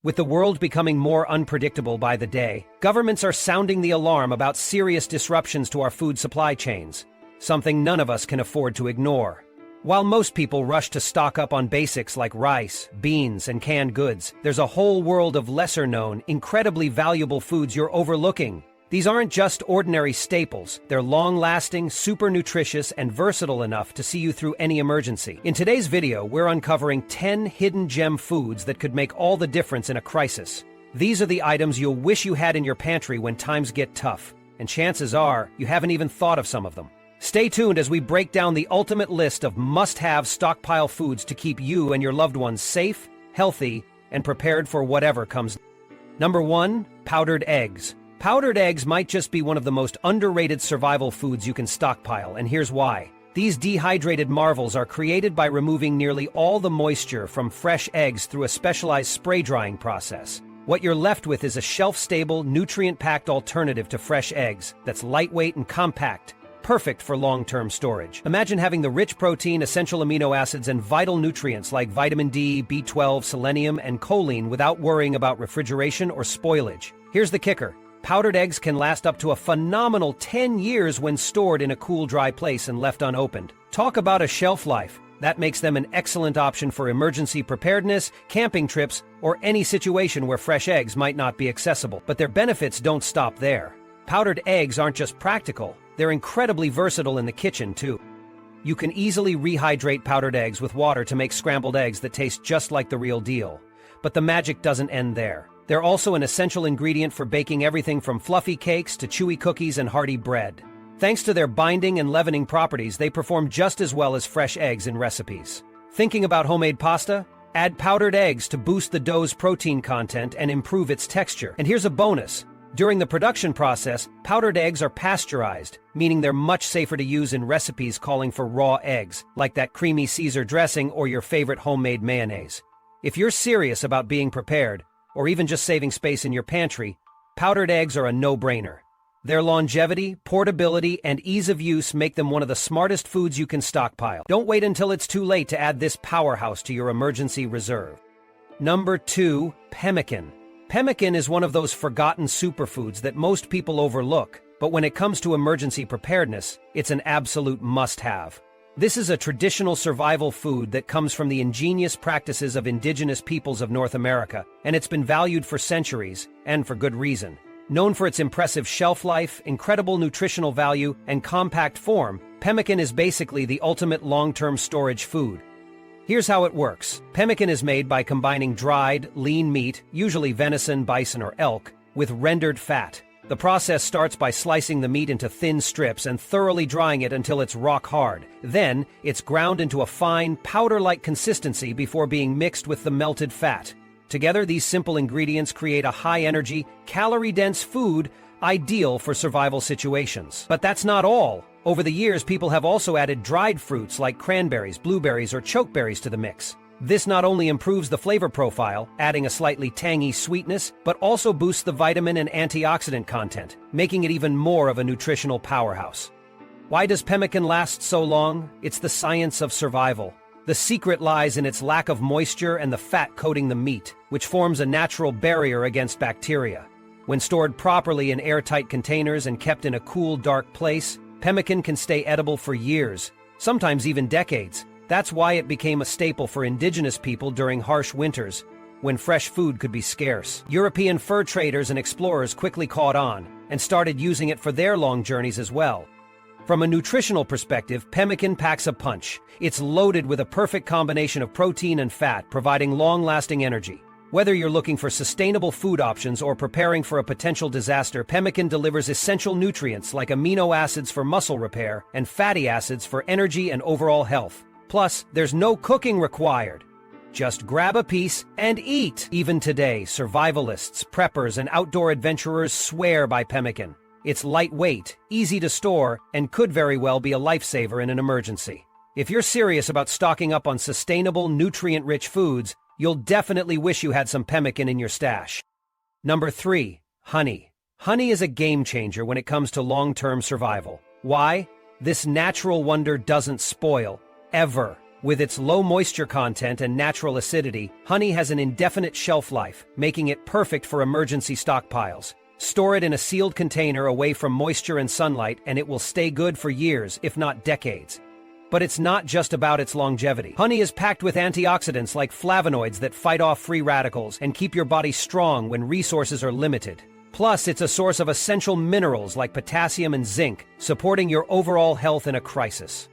With the world becoming more unpredictable by the day, governments are sounding the alarm about serious disruptions to our food supply chains, something none of us can afford to ignore. While most people rush to stock up on basics like rice, beans, and canned goods, there's a whole world of lesser-known, incredibly valuable foods you're overlooking. These aren't just ordinary staples, they're long-lasting, super nutritious, and versatile enough to see you through any emergency. In today's video, we're uncovering 10 hidden gem foods that could make all the difference in a crisis. These are the items you'll wish you had in your pantry when times get tough, and chances are, you haven't even thought of some of them. Stay tuned as we break down the ultimate list of must-have stockpile foods to keep you and your loved ones safe, healthy, and prepared for whatever comes. Number 1. Powdered eggs. Powdered eggs might just be one of the most underrated survival foods you can stockpile, and here's why. These dehydrated marvels are created by removing nearly all the moisture from fresh eggs through a specialized spray drying process. What you're left with is a shelf-stable, nutrient-packed alternative to fresh eggs that's lightweight and compact, perfect for long-term storage. Imagine having the rich protein, essential amino acids, and vital nutrients like vitamin D, B12, selenium, and choline without worrying about refrigeration or spoilage. Here's the kicker. Powdered eggs can last up to a phenomenal 10 years when stored in a cool, dry place and left unopened. Talk about a shelf life. That makes them an excellent option for emergency preparedness, camping trips, or any situation where fresh eggs might not be accessible. But their benefits don't stop there. Powdered eggs aren't just practical, they're incredibly versatile in the kitchen, too. You can easily rehydrate powdered eggs with water to make scrambled eggs that taste just like the real deal. But the magic doesn't end there. They're also an essential ingredient for baking everything from fluffy cakes to chewy cookies and hearty bread. Thanks to their binding and leavening properties, they perform just as well as fresh eggs in recipes. Thinking about homemade pasta? Add powdered eggs to boost the dough's protein content and improve its texture. And here's a bonus. During the production process, powdered eggs are pasteurized, meaning they're much safer to use in recipes calling for raw eggs, like that creamy Caesar dressing or your favorite homemade mayonnaise. If you're serious about being prepared, or even just saving space in your pantry, powdered eggs are a no-brainer. Their longevity, portability, and ease of use make them one of the smartest foods you can stockpile. Don't wait until it's too late to add this powerhouse to your emergency reserve. Number 2. Pemmican. Pemmican is one of those forgotten superfoods that most people overlook, but when it comes to emergency preparedness, it's an absolute must-have. This is a traditional survival food that comes from the ingenious practices of indigenous peoples of North America, and it's been valued for centuries, and for good reason. Known for its impressive shelf life, incredible nutritional value, and compact form, pemmican is basically the ultimate long-term storage food. Here's how it works. Pemmican is made by combining dried, lean meat, usually venison, bison, or elk, with rendered fat. The process starts by slicing the meat into thin strips and thoroughly drying it until it's rock hard. Then, it's ground into a fine, powder-like consistency before being mixed with the melted fat. Together, these simple ingredients create a high-energy, calorie-dense food ideal for survival situations. But that's not all. Over the years, people have also added dried fruits like cranberries, blueberries, or chokeberries to the mix. This not only improves the flavor profile, adding a slightly tangy sweetness, but also boosts the vitamin and antioxidant content, making it even more of a nutritional powerhouse. Why does pemmican last so long? It's the science of survival. The secret lies in its lack of moisture and the fat coating the meat, which forms a natural barrier against bacteria. When stored properly in airtight containers and kept in a cool, dark place, pemmican can stay edible for years, sometimes even decades. That's why it became a staple for indigenous people during harsh winters, when fresh food could be scarce. European fur traders and explorers quickly caught on, and started using it for their long journeys as well. From a nutritional perspective, pemmican packs a punch. It's loaded with a perfect combination of protein and fat, providing long-lasting energy. Whether you're looking for sustainable food options or preparing for a potential disaster, pemmican delivers essential nutrients like amino acids for muscle repair and fatty acids for energy and overall health. Plus, there's no cooking required. Just grab a piece and eat. Even today, survivalists, preppers, and outdoor adventurers swear by pemmican. It's lightweight, easy to store, and could very well be a lifesaver in an emergency. If you're serious about stocking up on sustainable, nutrient-rich foods, you'll definitely wish you had some pemmican in your stash. Number 3. Honey. Honey is a game changer when it comes to long-term survival. Why? This natural wonder doesn't spoil. Ever. With its low moisture content and natural acidity, honey has an indefinite shelf life, making it perfect for emergency stockpiles. Store it in a sealed container away from moisture and sunlight, and it will stay good for years, if not decades. But it's not just about its longevity. Honey is packed with antioxidants like flavonoids that fight off free radicals and keep your body strong when resources are limited. Plus, it's a source of essential minerals like potassium and zinc, supporting your overall health in a crisis.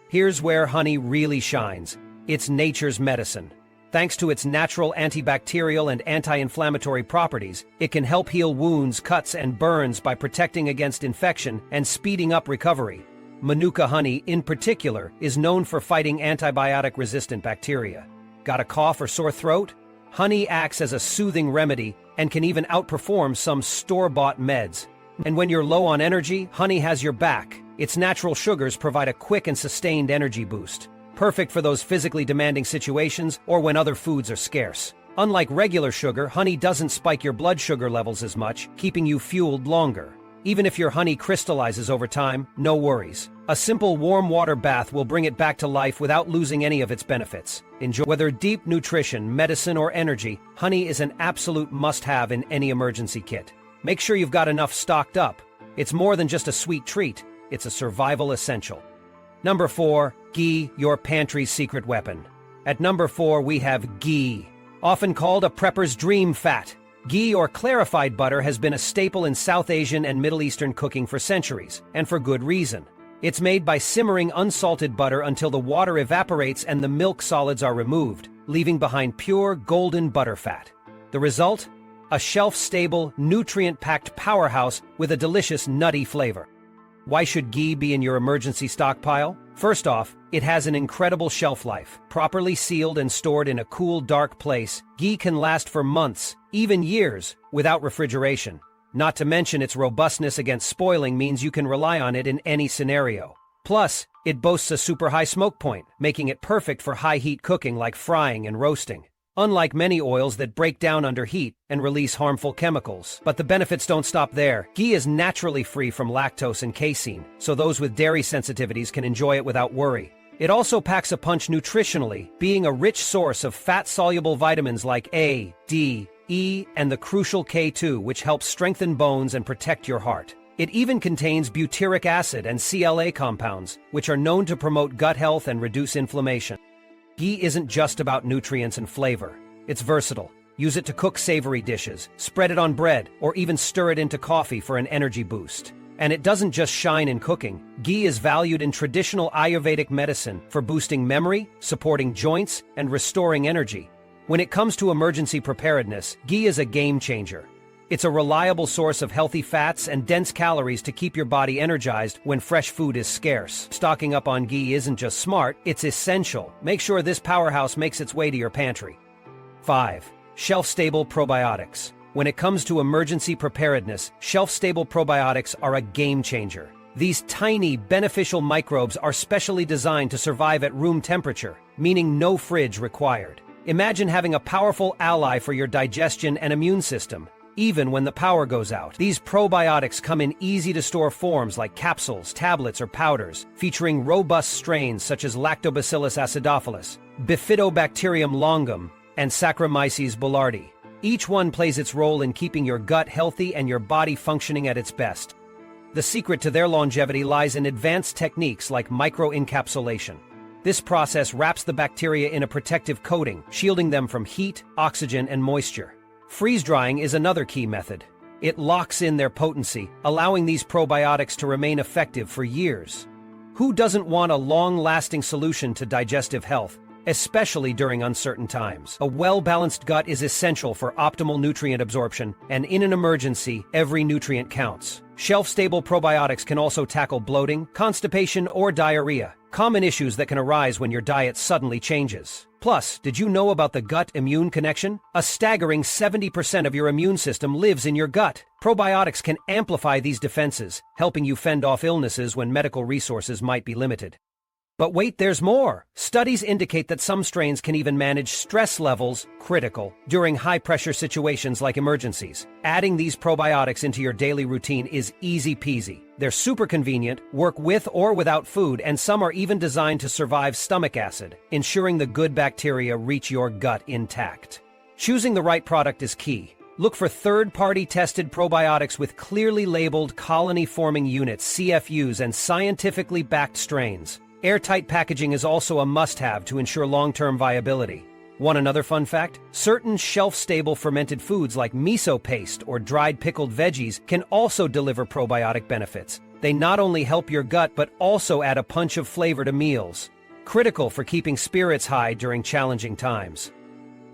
Here's where honey really shines. It's nature's medicine. Thanks to its natural antibacterial and anti-inflammatory properties, it can help heal wounds, cuts, and burns by protecting against infection and speeding up recovery. Manuka honey, in particular, is known for fighting antibiotic-resistant bacteria. Got a cough or sore throat? Honey acts as a soothing remedy and can even outperform some store-bought meds. And when you're low on energy, honey has your back. Its natural sugars provide a quick and sustained energy boost. Perfect for those physically demanding situations or when other foods are scarce. Unlike regular sugar, honey doesn't spike your blood sugar levels as much, keeping you fueled longer. Even if your honey crystallizes over time, no worries. A simple warm water bath will bring it back to life without losing any of its benefits. Enjoy. Whether deep nutrition, medicine, or energy, honey is an absolute must-have in any emergency kit. Make sure you've got enough stocked up. It's more than just a sweet treat, it's a survival essential. Number 4, ghee, your pantry's secret weapon. At number 4, we have ghee, often called a prepper's dream fat. Ghee or clarified butter has been a staple in South Asian and Middle Eastern cooking for centuries, and for good reason. It's made by simmering unsalted butter until the water evaporates and the milk solids are removed, leaving behind pure golden butter fat. The result? A shelf-stable, nutrient-packed powerhouse with a delicious nutty flavor. Why should ghee be in your emergency stockpile? First off, it has an incredible shelf life. Properly sealed and stored in a cool, dark place, ghee can last for months, even years, without refrigeration. Not to mention its robustness against spoiling means you can rely on it in any scenario. Plus, it boasts a super high smoke point, making it perfect for high-heat cooking like frying and roasting. Unlike many oils that break down under heat and release harmful chemicals. But the benefits don't stop there. Ghee is naturally free from lactose and casein, so those with dairy sensitivities can enjoy it without worry. It also packs a punch nutritionally, being a rich source of fat-soluble vitamins like A, D, E, and the crucial K2, which helps strengthen bones and protect your heart. It even contains butyric acid and CLA compounds, which are known to promote gut health and reduce inflammation. Ghee isn't just about nutrients and flavor. It's versatile. Use it to cook savory dishes, spread it on bread, or even stir it into coffee for an energy boost. And it doesn't just shine in cooking. Ghee is valued in traditional Ayurvedic medicine for boosting memory, supporting joints, and restoring energy. When it comes to emergency preparedness, ghee is a game changer. It's a reliable source of healthy fats and dense calories to keep your body energized when fresh food is scarce. Stocking up on ghee isn't just smart, it's essential. Make sure this powerhouse makes its way to your pantry. 5. Shelf-stable probiotics. When it comes to emergency preparedness, shelf-stable probiotics are a game changer. These tiny, beneficial microbes are specially designed to survive at room temperature, meaning no fridge required. Imagine having a powerful ally for your digestion and immune system. Even when the power goes out. These probiotics come in easy-to-store forms like capsules, tablets, or powders, featuring robust strains such as Lactobacillus acidophilus, Bifidobacterium longum, and Saccharomyces boulardii. Each one plays its role in keeping your gut healthy and your body functioning at its best. The secret to their longevity lies in advanced techniques like microencapsulation. This process wraps the bacteria in a protective coating, shielding them from heat, oxygen, and moisture. Freeze-drying is another key method. It locks in their potency, allowing these probiotics to remain effective for years. Who doesn't want a long-lasting solution to digestive health, especially during uncertain times? A well-balanced gut is essential for optimal nutrient absorption, and in an emergency, every nutrient counts. Shelf-stable probiotics can also tackle bloating, constipation, or diarrhea, common issues that can arise when your diet suddenly changes. Plus, did you know about the gut-immune connection? A staggering 70% of your immune system lives in your gut. Probiotics can amplify these defenses, helping you fend off illnesses when medical resources might be limited. But wait, there's more. Studies indicate that some strains can even manage stress levels, critical, during high-pressure situations like emergencies. Adding these probiotics into your daily routine is easy peasy. They're super convenient, work with or without food, and some are even designed to survive stomach acid, ensuring the good bacteria reach your gut intact. Choosing the right product is key. Look for third-party tested probiotics with clearly labeled colony-forming units, CFUs, and scientifically backed strains. Airtight packaging is also a must-have to ensure long-term viability. Want another fun fact? Certain shelf-stable fermented foods like miso paste or dried pickled veggies can also deliver probiotic benefits. They not only help your gut but also add a punch of flavor to meals. Critical for keeping spirits high during challenging times.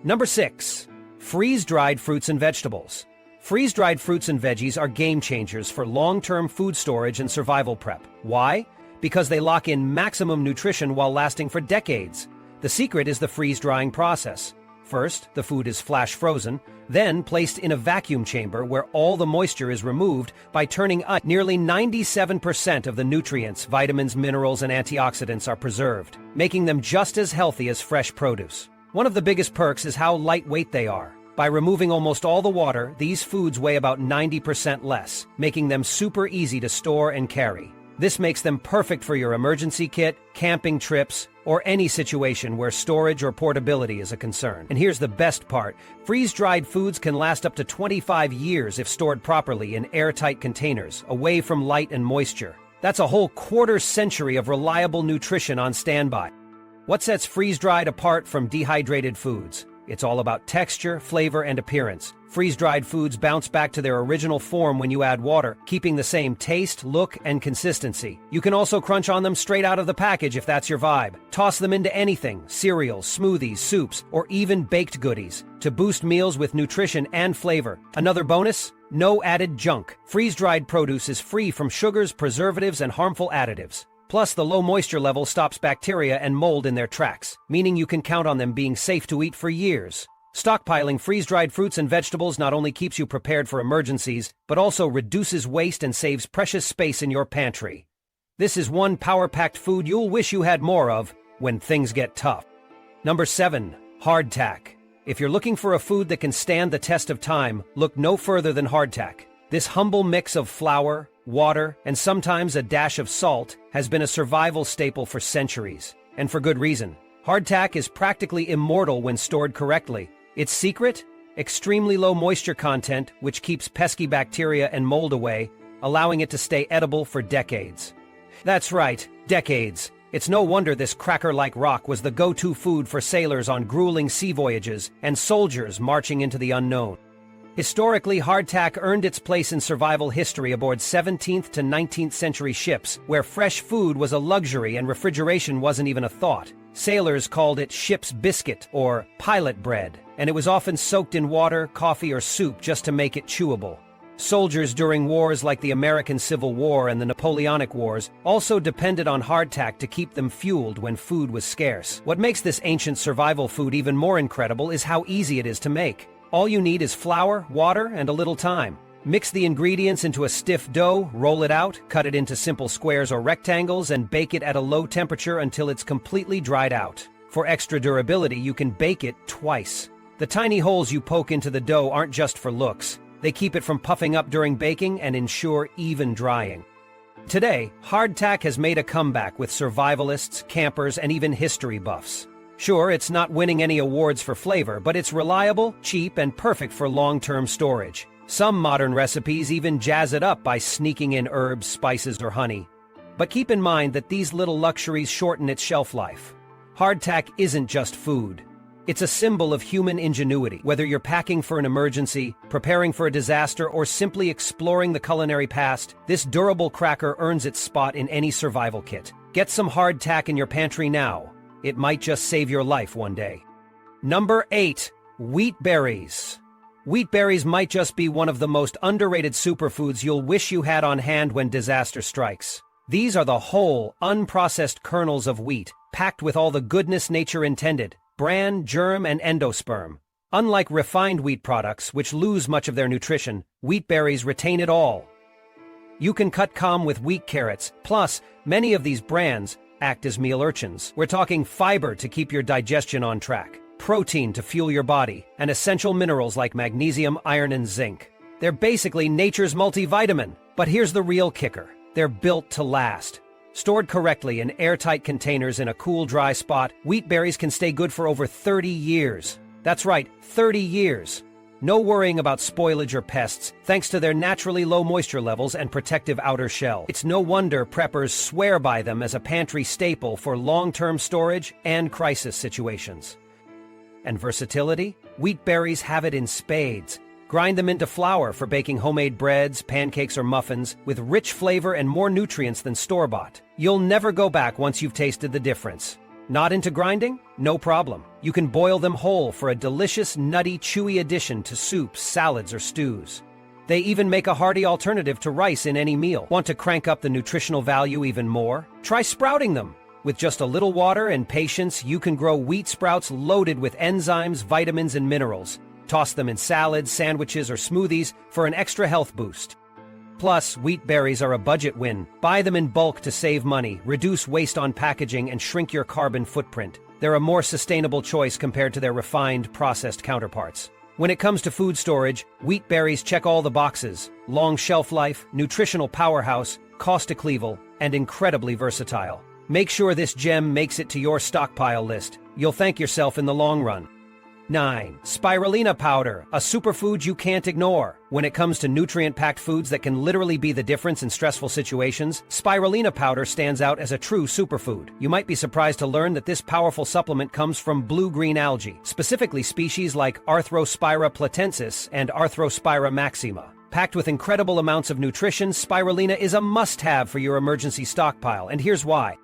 Number 6. Freeze-dried fruits and vegetables. Freeze-dried fruits and veggies are game changers for long-term food storage and survival prep. Why? Because they lock in maximum nutrition while lasting for decades. The secret is the freeze-drying process. First, the food is flash frozen, then placed in a vacuum chamber where all the moisture is removed by turning up. Nearly 97% of the nutrients, vitamins, minerals, and antioxidants are preserved, making them just as healthy as fresh produce. One of the biggest perks is how lightweight they are. By removing almost all the water, these foods weigh about 90% less, making them super easy to store and carry. This makes them perfect for your emergency kit, camping trips, or any situation where storage or portability is a concern. And here's the best part. Freeze-dried foods can last up to 25 years if stored properly in airtight containers, away from light and moisture. That's a whole quarter century of reliable nutrition on standby. What sets freeze-dried apart from dehydrated foods? It's all about texture, flavor, and appearance. Freeze-dried foods bounce back to their original form when you add water, keeping the same taste, look, and consistency. You can also crunch on them straight out of the package if that's your vibe. Toss them into anything, cereals, smoothies, soups, or even baked goodies, to boost meals with nutrition and flavor. Another bonus? No added junk. Freeze-dried produce is free from sugars, preservatives, and harmful additives. Plus, the low moisture level stops bacteria and mold in their tracks, meaning you can count on them being safe to eat for years. Stockpiling freeze-dried fruits and vegetables not only keeps you prepared for emergencies, but also reduces waste and saves precious space in your pantry. This is one power-packed food you'll wish you had more of when things get tough. Number 7. Hardtack. If you're looking for a food that can stand the test of time, look no further than Hardtack. This humble mix of flour, water, and sometimes a dash of salt has been a survival staple for centuries, and for good reason. Hardtack is practically immortal when stored correctly. Its secret? Extremely low moisture content, which keeps pesky bacteria and mold away, allowing it to stay edible for decades. That's right, decades. It's no wonder this cracker-like rock was the go-to food for sailors on grueling sea voyages and soldiers marching into the unknown. Historically, hardtack earned its place in survival history aboard 17th to 19th century ships, where fresh food was a luxury and refrigeration wasn't even a thought. Sailors called it ship's biscuit or pilot bread, and it was often soaked in water, coffee, or soup just to make it chewable. Soldiers during wars like the American Civil War and the Napoleonic Wars also depended on hardtack to keep them fueled when food was scarce. What makes this ancient survival food even more incredible is how easy it is to make. All you need is flour, water, and a little time. Mix the ingredients into a stiff dough, roll it out, cut it into simple squares or rectangles, and bake it at a low temperature until it's completely dried out. For extra durability, you can bake it twice. The tiny holes you poke into the dough aren't just for looks. They keep it from puffing up during baking and ensure even drying. Today, hardtack has made a comeback with survivalists, campers, and even history buffs. Sure, it's not winning any awards for flavor, but it's reliable, cheap, and perfect for long-term storage. Some modern recipes even jazz it up by sneaking in herbs, spices, or honey. But keep in mind that these little luxuries shorten its shelf life. Hardtack isn't just food. It's a symbol of human ingenuity. Whether you're packing for an emergency, preparing for a disaster, or simply exploring the culinary past, this durable cracker earns its spot in any survival kit. Get some hardtack in your pantry now. It might just save your life one day. Number 8. Wheat berries. Wheat berries might just be one of the most underrated superfoods you'll wish you had on hand when disaster strikes. These are the whole, unprocessed kernels of wheat, packed with all the goodness nature intended: bran, germ, and endosperm. Unlike refined wheat products, which lose much of their nutrition, wheat berries retain it all. You can cut calm with wheat carrots, plus, many of these brands, act as meal urchins. We're talking fiber to keep your digestion on track, protein to fuel your body, and essential minerals like magnesium, iron, and zinc. They're basically nature's multivitamin. But here's the real kicker. They're built to last. Stored correctly in airtight containers in a cool, dry spot, wheat berries can stay good for over 30 years. That's right, 30 years. No worrying about spoilage or pests, thanks to their naturally low moisture levels and protective outer shell. It's no wonder preppers swear by them as a pantry staple for long-term storage and crisis situations. And versatility? Wheat berries have it in spades. Grind them into flour for baking homemade breads, pancakes, or muffins, with rich flavor and more nutrients than store-bought. You'll never go back once you've tasted the difference. Not into grinding? No problem. You can boil them whole for a delicious, nutty, chewy addition to soups, salads, or stews. They even make a hearty alternative to rice in any meal. Want to crank up the nutritional value even more? Try sprouting them. With just a little water and patience, you can grow wheat sprouts loaded with enzymes, vitamins, and minerals. Toss them in salads, sandwiches, or smoothies for an extra health boost. Plus, wheat berries are a budget win. Buy them in bulk to save money, reduce waste on packaging, and shrink your carbon footprint. They're a more sustainable choice compared to their refined, processed counterparts. When it comes to food storage, wheat berries check all the boxes: long shelf life, nutritional powerhouse, cost-to-cleavel, and incredibly versatile. Make sure this gem makes it to your stockpile list. You'll thank yourself in the long run. 9. Spirulina powder, a superfood you can't ignore. When it comes to nutrient-packed foods that can literally be the difference in stressful situations, spirulina powder stands out as a true superfood. You might be surprised to learn that this powerful supplement comes from blue-green algae, specifically species like Arthrospira platensis and Arthrospira maxima. Packed with incredible amounts of nutrition, spirulina is a must-have for your emergency stockpile, and here's why.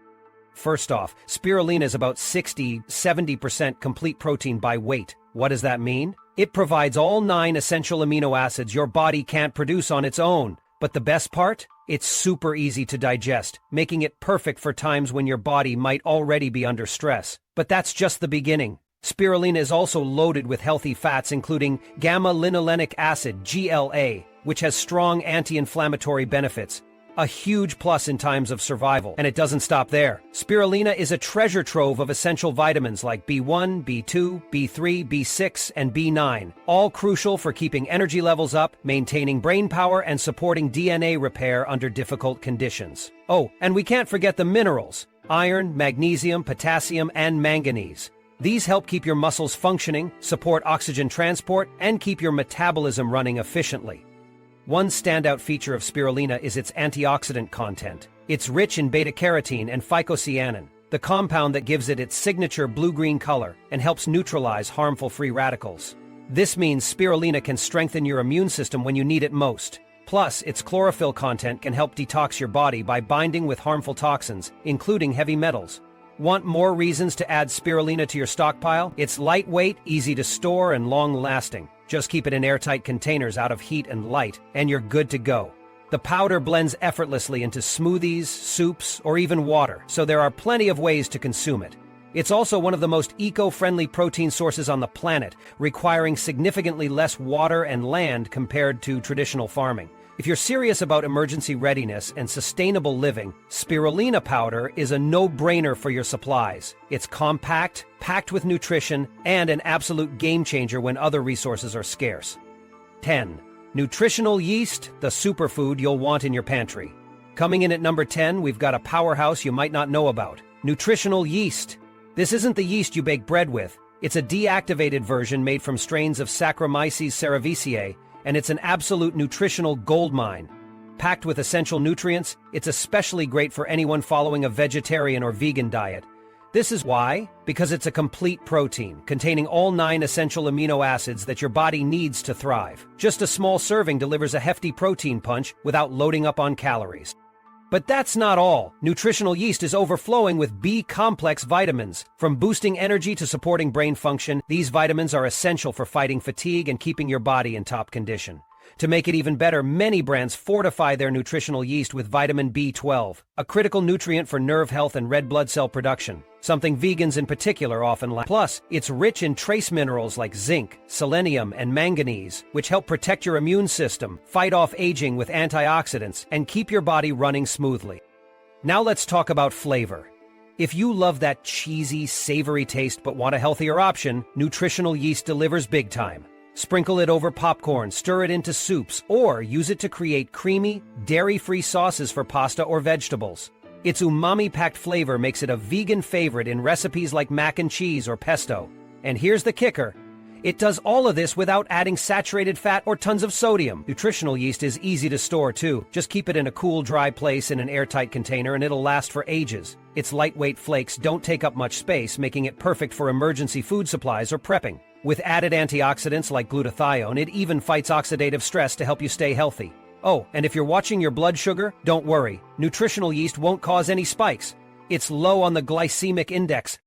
First off, spirulina is about 60–70% complete protein by weight. What does that mean? It provides all 9 essential amino acids your body can't produce on its own. But the best part? It's super easy to digest, making it perfect for times when your body might already be under stress. But that's just the beginning. Spirulina is also loaded with healthy fats including gamma-linolenic acid, GLA, which has strong anti-inflammatory benefits. A huge plus in times of survival. And it doesn't stop there. Spirulina is a treasure trove of essential vitamins like B1, B2, B3, B6, and B9, all crucial for keeping energy levels up, maintaining brain power, and supporting DNA repair under difficult conditions. Oh, and we can't forget the minerals: iron, magnesium, potassium, and manganese. These help keep your muscles functioning, support oxygen transport, and keep your metabolism running efficiently. One standout feature of spirulina is its antioxidant content. It's rich in beta-carotene and phycocyanin, the compound that gives it its signature blue-green color and helps neutralize harmful free radicals. This means spirulina can strengthen your immune system when you need it most. Plus, its chlorophyll content can help detox your body by binding with harmful toxins, including heavy metals. Want more reasons to add spirulina to your stockpile? It's lightweight, easy to store, and long-lasting. Just keep it in airtight containers out of heat and light, and you're good to go. The powder blends effortlessly into smoothies, soups, or even water, so there are plenty of ways to consume it. It's also one of the most eco-friendly protein sources on the planet, requiring significantly less water and land compared to traditional farming. If you're serious about emergency readiness and sustainable living, spirulina powder is a no-brainer for your supplies. It's compact, packed with nutrition, and an absolute game-changer when other resources are scarce. 10. Nutritional yeast, the superfood you'll want in your pantry. Coming in at number 10, we've got a powerhouse you might not know about: nutritional yeast. This isn't the yeast you bake bread with. It's a deactivated version made from strains of Saccharomyces cerevisiae, and it's an absolute nutritional goldmine. Packed with essential nutrients, it's especially great for anyone following a vegetarian or vegan diet. This is why, because it's a complete protein, containing all 9 essential amino acids that your body needs to thrive. Just a small serving delivers a hefty protein punch without loading up on calories. But that's not all. Nutritional yeast is overflowing with B-complex vitamins. From boosting energy to supporting brain function, these vitamins are essential for fighting fatigue and keeping your body in top condition. To make it even better, many brands fortify their nutritional yeast with vitamin B12, a critical nutrient for nerve health and red blood cell production, something vegans in particular often lack. Plus, it's rich in trace minerals like zinc, selenium, and manganese, which help protect your immune system, fight off aging with antioxidants, and keep your body running smoothly. Now let's talk about flavor. If you love that cheesy, savory taste but want a healthier option, Nutritional yeast delivers big time. Sprinkle it over popcorn, stir it into soups, or use it to create creamy, dairy-free sauces for pasta or vegetables. Its umami-packed flavor makes it a vegan favorite in recipes like mac and cheese or pesto. And here's the kicker. It does all of this without adding saturated fat or tons of sodium. Nutritional yeast is easy to store too. Just keep it in a cool, dry place in an airtight container and it'll last for ages. Its lightweight flakes don't take up much space, making it perfect for emergency food supplies or prepping. With added antioxidants like glutathione, it even fights oxidative stress to help you stay healthy. Oh, and if you're watching your blood sugar, don't worry. Nutritional yeast won't cause any spikes. It's low on the glycemic index,